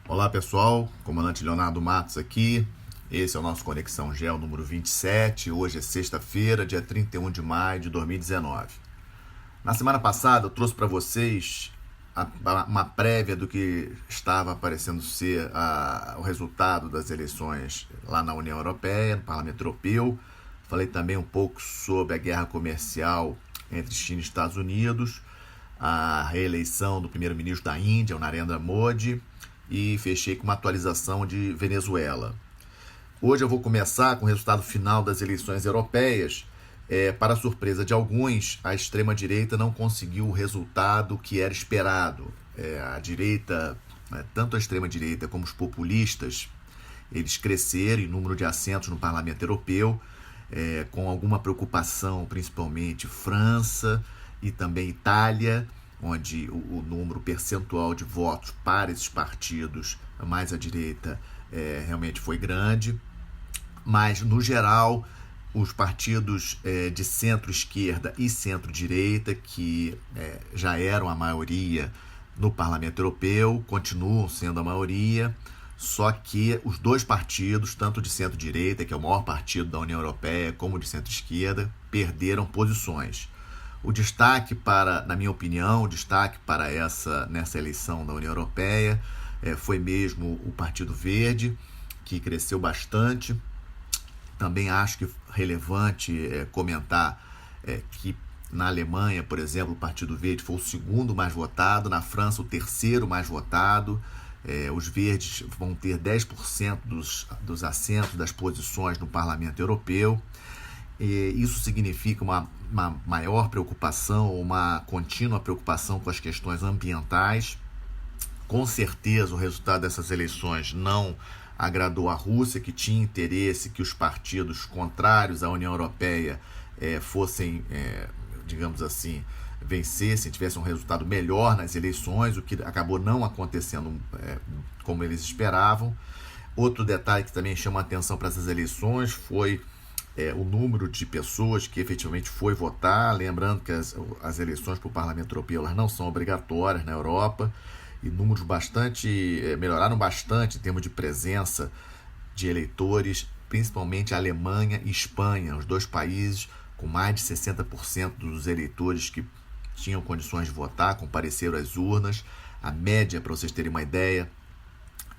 Olá pessoal, comandante Leonardo Matos aqui. Esse é o nosso Conexão Geo número 27. Hoje é sexta-feira, dia 31 de maio de 2019. Na semana passada eu trouxe para vocês uma prévia do que estava parecendo ser o resultado das eleições lá na União Europeia, no Parlamento Europeu. Falei também um pouco sobre a guerra comercial entre China e Estados Unidos, a reeleição do primeiro-ministro da Índia, o Narendra Modi, e fechei com uma atualização de Venezuela. Hoje eu vou começar com o resultado final das eleições europeias. Para a surpresa de alguns, a extrema-direita não conseguiu o resultado que era esperado. A direita, tanto a extrema-direita como os populistas, eles cresceram em número de assentos no Parlamento Europeu, com alguma preocupação, principalmente França e também Itália, onde o número percentual de votos para esses partidos mais à direita realmente foi grande. Mas, no geral, os partidos de centro-esquerda e centro-direita, que já eram a maioria no Parlamento Europeu, continuam sendo a maioria, só que os dois partidos, tanto de centro-direita, que é o maior partido da União Europeia, como de centro-esquerda, perderam posições. O destaque na minha opinião, nessa eleição da União Europeia foi mesmo o Partido Verde, que cresceu bastante. Também acho que relevante comentar que na Alemanha, por exemplo, o Partido Verde foi o segundo mais votado, na França o terceiro mais votado. Os verdes vão ter 10% dos assentos, das posições no Parlamento Europeu. Isso significa uma maior preocupação, uma contínua preocupação com as questões ambientais. Com certeza o resultado dessas eleições não agradou a Rússia, que tinha interesse que os partidos contrários à União Europeia fossem, digamos assim, vencessem, tivessem um resultado melhor nas eleições, o que acabou não acontecendo como eles esperavam. Outro detalhe que também chama a atenção para essas eleições foi o número de pessoas que efetivamente foi votar. Lembrando que as eleições para o Parlamento Europeu elas não são obrigatórias na Europa, e números melhoraram bastante em termos de presença de eleitores, principalmente a Alemanha e Espanha, os dois países com mais de 60% dos eleitores que tinham condições de votar compareceram às urnas. A média, para vocês terem uma ideia,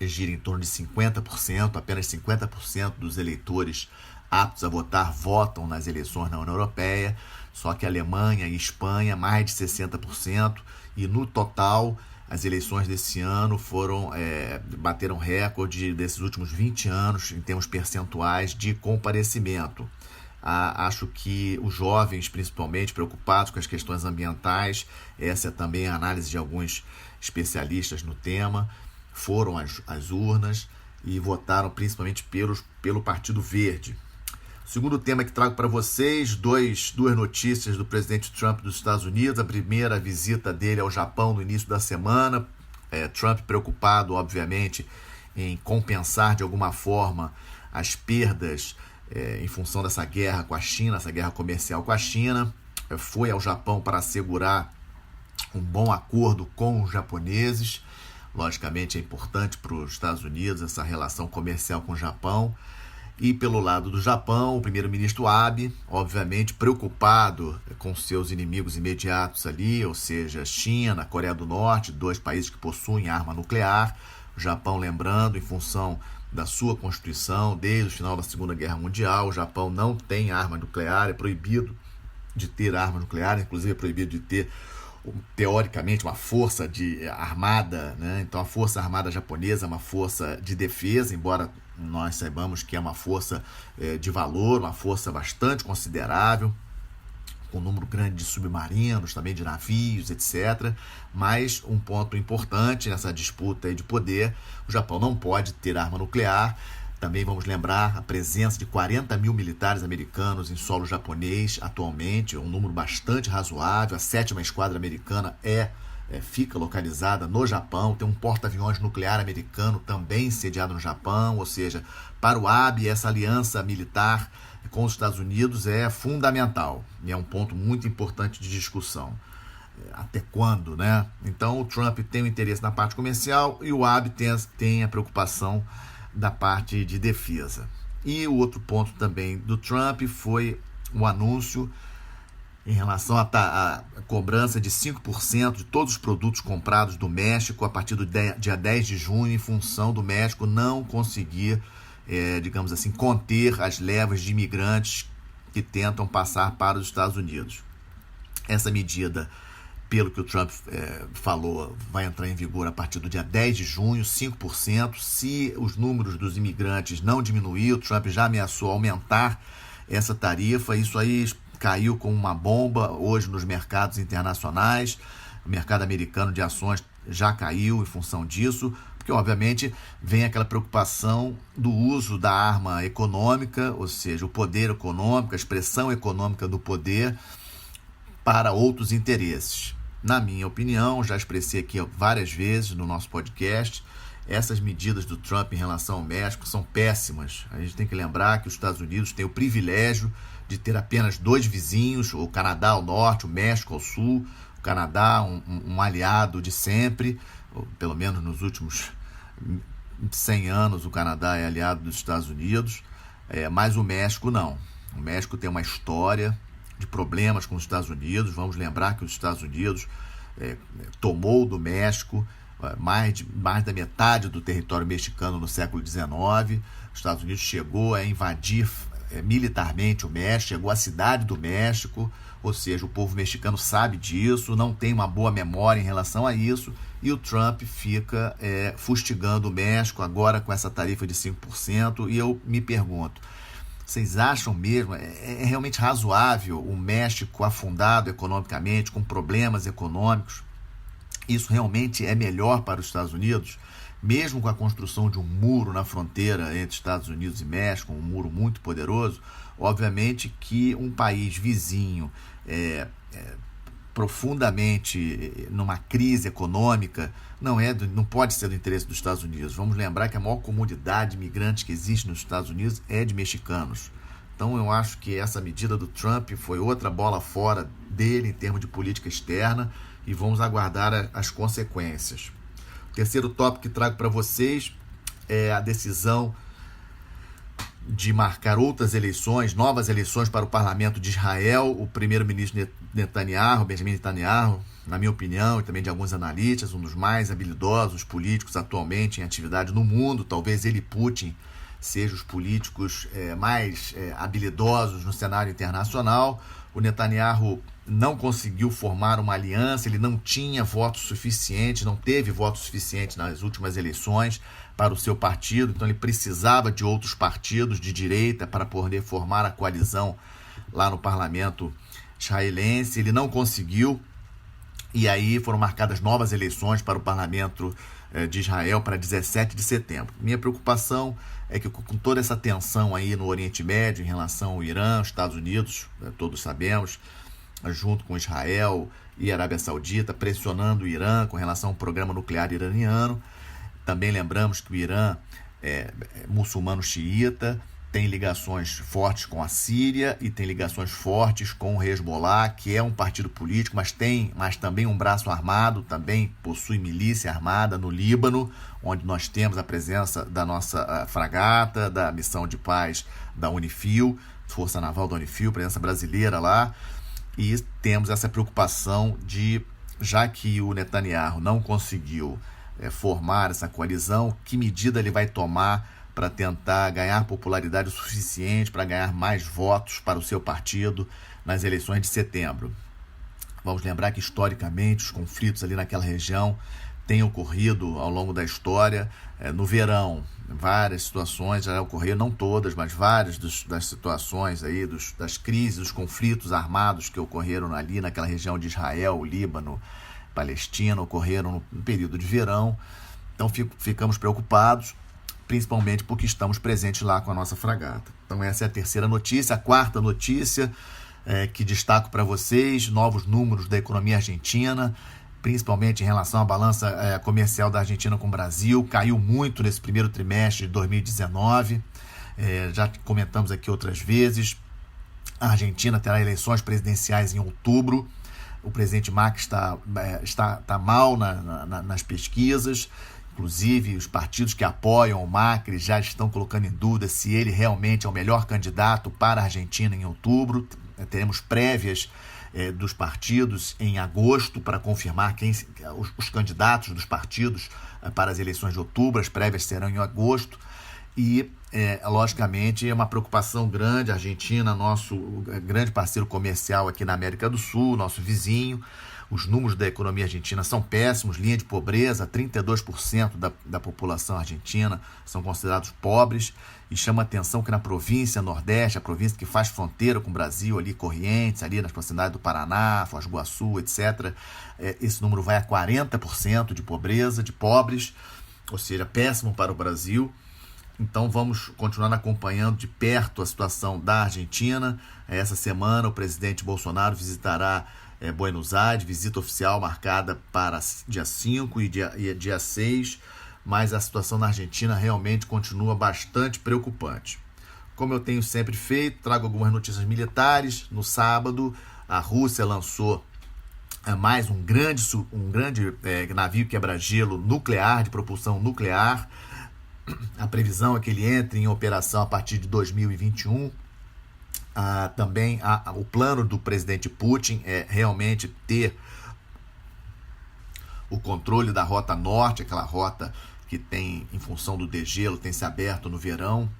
gira em torno de 50%, apenas 50% dos eleitores aptos a votar votam nas eleições na União Europeia, só que a Alemanha e Espanha mais de 60%, e no total as eleições desse ano bateram recorde desses últimos 20 anos em termos percentuais de comparecimento. Acho que os jovens, principalmente preocupados com as questões ambientais, essa é também a análise de alguns especialistas no tema, foram às urnas e votaram principalmente pelo Partido Verde. Segundo tema que trago para vocês, duas notícias do presidente Trump dos Estados Unidos. A primeira, a visita dele ao Japão no início da semana. Trump preocupado, obviamente, em compensar de alguma forma as perdas em função dessa guerra com a China, essa guerra comercial com a China. Foi ao Japão para assegurar um bom acordo com os japoneses. Logicamente é importante para os Estados Unidos essa relação comercial com o Japão. E pelo lado do Japão, o primeiro-ministro Abe, obviamente preocupado com seus inimigos imediatos ali, ou seja, China, Coreia do Norte, dois países que possuem arma nuclear. O Japão, lembrando, em função da sua Constituição, desde o final da Segunda Guerra Mundial, o Japão não tem arma nuclear, é proibido de ter arma nuclear, inclusive é proibido de ter, teoricamente, uma força armada, né? Então a força armada japonesa é uma força de defesa, embora nós saibamos que é uma força de valor, uma força bastante considerável, com um número grande de submarinos, também de navios, etc. Mas um ponto importante nessa disputa de poder, o Japão não pode ter arma nuclear. Também vamos lembrar a presença de 40 mil militares americanos em solo japonês atualmente, um número bastante razoável. A 7ª Esquadra Americana fica localizada no Japão, tem um porta-aviões nuclear americano também sediado no Japão, ou seja, para o Abe essa aliança militar com os Estados Unidos é fundamental e é um ponto muito importante de discussão. até quando, né? Então o Trump tem o interesse na parte comercial e o Abe tem a preocupação da parte de defesa. E o outro ponto também do Trump foi o anúncio em relação à cobrança de 5% de todos os produtos comprados do México a partir do dia 10 de junho, em função do México não conseguir, digamos assim, conter as levas de imigrantes que tentam passar para os Estados Unidos. Essa medida, pelo que o Trump falou, vai entrar em vigor a partir do dia 10 de junho, 5%. Se os números dos imigrantes não diminuir, o Trump já ameaçou aumentar essa tarifa. Isso aí caiu como uma bomba hoje nos mercados internacionais. O mercado americano de ações já caiu em função disso, porque obviamente vem aquela preocupação do uso da arma econômica, ou seja, o poder econômico, a expressão econômica do poder para outros interesses. Na minha opinião, já expressei aqui várias vezes no nosso podcast, essas medidas do Trump em relação ao México são péssimas. A gente tem que lembrar que os Estados Unidos têm o privilégio de ter apenas 2 vizinhos, o Canadá ao norte, o México ao sul. O Canadá, um aliado de sempre, pelo menos nos últimos 100 anos o Canadá é aliado dos Estados Unidos, mas o México não. O México tem uma história de problemas com os Estados Unidos. Vamos lembrar que os Estados Unidos tomou do México mais da metade do território mexicano no século XIX. Os Estados Unidos chegou a invadir militarmente o México, chegou à cidade do México, ou seja, o povo mexicano sabe disso, não tem uma boa memória em relação a isso, e o Trump fica fustigando o México agora com essa tarifa de 5%, e eu me pergunto, vocês acham mesmo, é realmente razoável o México afundado economicamente, com problemas econômicos? Isso realmente é melhor para os Estados Unidos? Mesmo com a construção de um muro na fronteira entre Estados Unidos e México, um muro muito poderoso, obviamente que um país vizinho profundamente numa crise econômica não pode ser do interesse dos Estados Unidos. Vamos lembrar que a maior comunidade imigrante que existe nos Estados Unidos é de mexicanos. Então eu acho que essa medida do Trump foi outra bola fora dele em termos de política externa e vamos aguardar as consequências. O terceiro tópico que trago para vocês é a decisão de marcar outras eleições, novas eleições para o parlamento de Israel. O primeiro-ministro Netanyahu, Benjamin Netanyahu, na minha opinião, e também de alguns analistas, um dos mais habilidosos políticos atualmente em atividade no mundo, talvez ele e Putin sejam os políticos mais habilidosos no cenário internacional. O Netanyahu não conseguiu formar uma aliança, ele não tinha votos suficientes, não teve votos suficientes nas últimas eleições para o seu partido, então ele precisava de outros partidos de direita para poder formar a coalizão lá no parlamento israelense. Ele não conseguiu, e aí foram marcadas novas eleições para o parlamento de Israel para 17 de setembro. Minha preocupação é que com toda essa tensão aí no Oriente Médio em relação ao Irã, os Estados Unidos, todos sabemos, junto com Israel e Arábia Saudita, pressionando o Irã com relação ao programa nuclear iraniano. Também lembramos que o Irã é muçulmano xiita, tem ligações fortes com a Síria e tem ligações fortes com o Hezbollah, que é um partido político, mas também um braço armado, também possui milícia armada no Líbano, onde nós temos a presença da nossa fragata, da missão de paz da Unifil, Força Naval da Unifil, presença brasileira lá. E temos essa preocupação de, já que o Netanyahu não conseguiu formar essa coalizão, que medida ele vai tomar para tentar ganhar popularidade o suficiente para ganhar mais votos para o seu partido nas eleições de setembro. Vamos lembrar que, historicamente, os conflitos ali naquela região têm ocorrido ao longo da história. No verão, várias situações já ocorreram, não todas, mas várias das situações aí, das crises, dos conflitos armados que ocorreram ali naquela região de Israel, Líbano, Palestina, ocorreram no período de verão. Então ficamos preocupados, principalmente porque estamos presentes lá com a nossa fragata. Então essa é a terceira notícia. A quarta notícia que destaco para vocês, novos números da economia argentina, principalmente em relação à balança comercial da Argentina com o Brasil, caiu muito nesse primeiro trimestre de 2019, já comentamos aqui outras vezes. A Argentina terá eleições presidenciais em outubro, o presidente Macri está mal nas pesquisas. Inclusive, os partidos que apoiam o Macri já estão colocando em dúvida se ele realmente é o melhor candidato para a Argentina em outubro. Teremos prévias dos partidos em agosto para confirmar os candidatos dos partidos para as eleições de outubro. As prévias serão em agosto e, logicamente, é uma preocupação grande. A Argentina, nosso grande parceiro comercial aqui na América do Sul, nosso vizinho. Os números da economia argentina são péssimos, linha de pobreza, 32% da população argentina são considerados pobres, e chama a atenção que na província Nordeste, a província que faz fronteira com o Brasil, ali Corrientes, ali nas proximidades do Paraná, Foz do Iguaçu, etc., esse número vai a 40% de pobreza, de pobres, ou seja, péssimo para o Brasil. Então vamos continuar acompanhando de perto a situação da Argentina. Essa semana o presidente Bolsonaro visitará Buenos Aires, visita oficial marcada para dia 5 e dia 6, mas a situação na Argentina realmente continua bastante preocupante. Como eu tenho sempre feito, trago algumas notícias militares. No sábado, a Rússia lançou mais um grande navio quebra-gelo nuclear, de propulsão nuclear. A previsão é que ele entre em operação a partir de 2021. Também o plano do presidente Putin é realmente ter o controle da rota norte, aquela rota que tem, em função do degelo, tem se aberto no verão,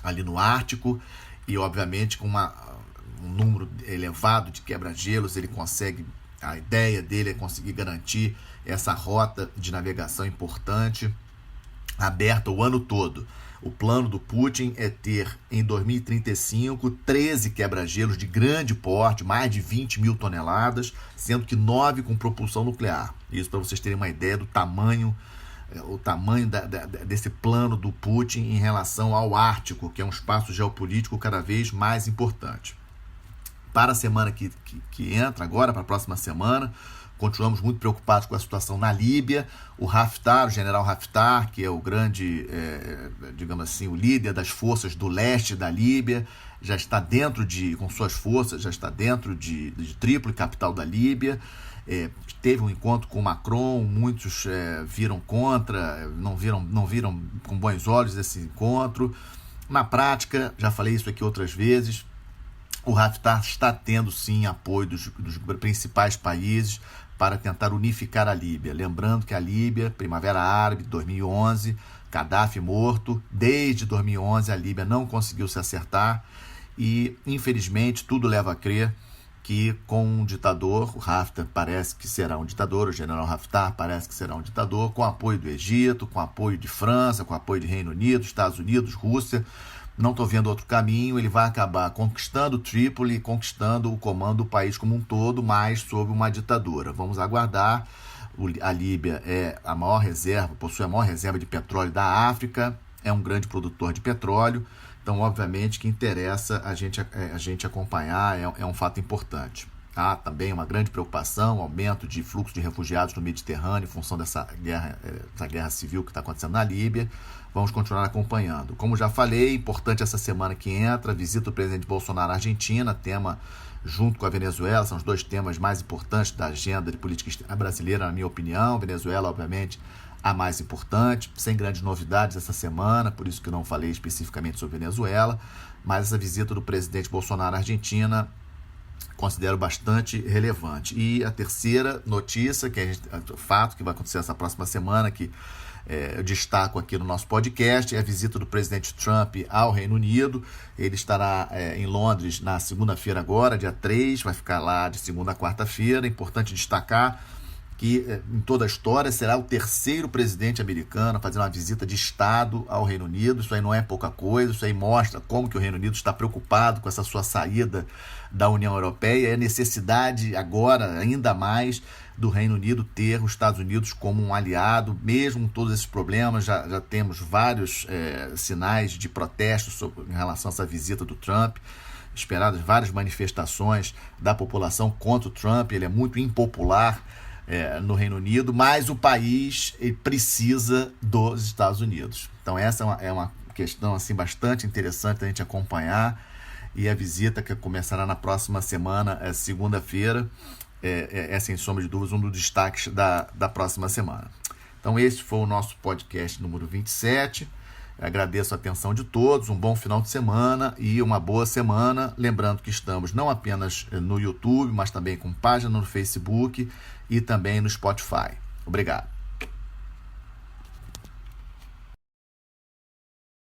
ali no Ártico, e obviamente com um número elevado de quebra-gelos, ele consegue, a ideia dele é conseguir garantir essa rota de navegação importante, aberta o ano todo. O plano do Putin é ter, em 2035, 13 quebra-gelos de grande porte, mais de 20 mil toneladas, sendo que 9 com propulsão nuclear. Isso para vocês terem uma ideia do tamanho, desse plano do Putin em relação ao Ártico, que é um espaço geopolítico cada vez mais importante. Para a semana que entra agora, para a próxima semana, continuamos muito preocupados com a situação na Líbia. O Haftar, o general Haftar, que é o grande, digamos assim, o líder das forças do leste da Líbia, já está com suas forças, já está dentro de Trípoli, capital da Líbia. Teve um encontro com Macron, muitos viram contra, não viram com bons olhos esse encontro. Na prática, já falei isso aqui outras vezes, o Haftar está tendo sim apoio dos principais países para tentar unificar a Líbia. Lembrando que a Líbia, Primavera Árabe, 2011, Gaddafi morto, desde 2011 a Líbia não conseguiu se acertar e, infelizmente, tudo leva a crer que com um ditador, o Haftar parece que será um ditador, o general Haftar parece que será um ditador, com apoio do Egito, com apoio de França, com apoio de Reino Unido, Estados Unidos, Rússia. Não estou vendo outro caminho. Ele vai acabar conquistando Trípoli, conquistando o comando do país como um todo, mas sob uma ditadura. Vamos aguardar. A Líbia possui a maior reserva de petróleo da África, é um grande produtor de petróleo, então obviamente que interessa a gente acompanhar, é um fato importante. Também uma grande preocupação, aumento de fluxo de refugiados no Mediterrâneo em função dessa guerra civil que está acontecendo na Líbia. Vamos continuar acompanhando. Como já falei, importante essa semana que entra, visita do presidente Bolsonaro à Argentina, tema junto com a Venezuela, são os dois temas mais importantes da agenda de política externa brasileira, na minha opinião. Venezuela, obviamente, a mais importante, sem grandes novidades essa semana, por isso que não falei especificamente sobre Venezuela, mas essa visita do presidente Bolsonaro à Argentina considero bastante relevante. E a terceira notícia, que é o fato que vai acontecer essa próxima semana, que eu destaco aqui no nosso podcast, é a visita do presidente Trump ao Reino Unido. Ele estará em Londres na segunda-feira agora, dia 3, vai ficar lá de segunda a quarta-feira. É importante destacar que em toda a história será o terceiro presidente americano a fazer uma visita de Estado ao Reino Unido. Isso aí não é pouca coisa, isso aí mostra como que o Reino Unido está preocupado com essa sua saída da União Europeia. É a necessidade agora, ainda mais, do Reino Unido ter os Estados Unidos como um aliado, mesmo com todos esses problemas. Já temos vários sinais de protesto em relação a essa visita do Trump, esperadas várias manifestações da população contra o Trump. Ele é muito impopular no Reino Unido, mas o país precisa dos Estados Unidos. Então essa é uma questão assim, bastante interessante a gente acompanhar, e a visita que começará na próxima semana, segunda-feira, é sem sombra de dúvidas, um dos destaques da próxima semana. Então esse foi o nosso podcast número 27. Agradeço a atenção de todos, um bom final de semana e uma boa semana. Lembrando que estamos não apenas no YouTube, mas também com página no Facebook e também no Spotify. Obrigado.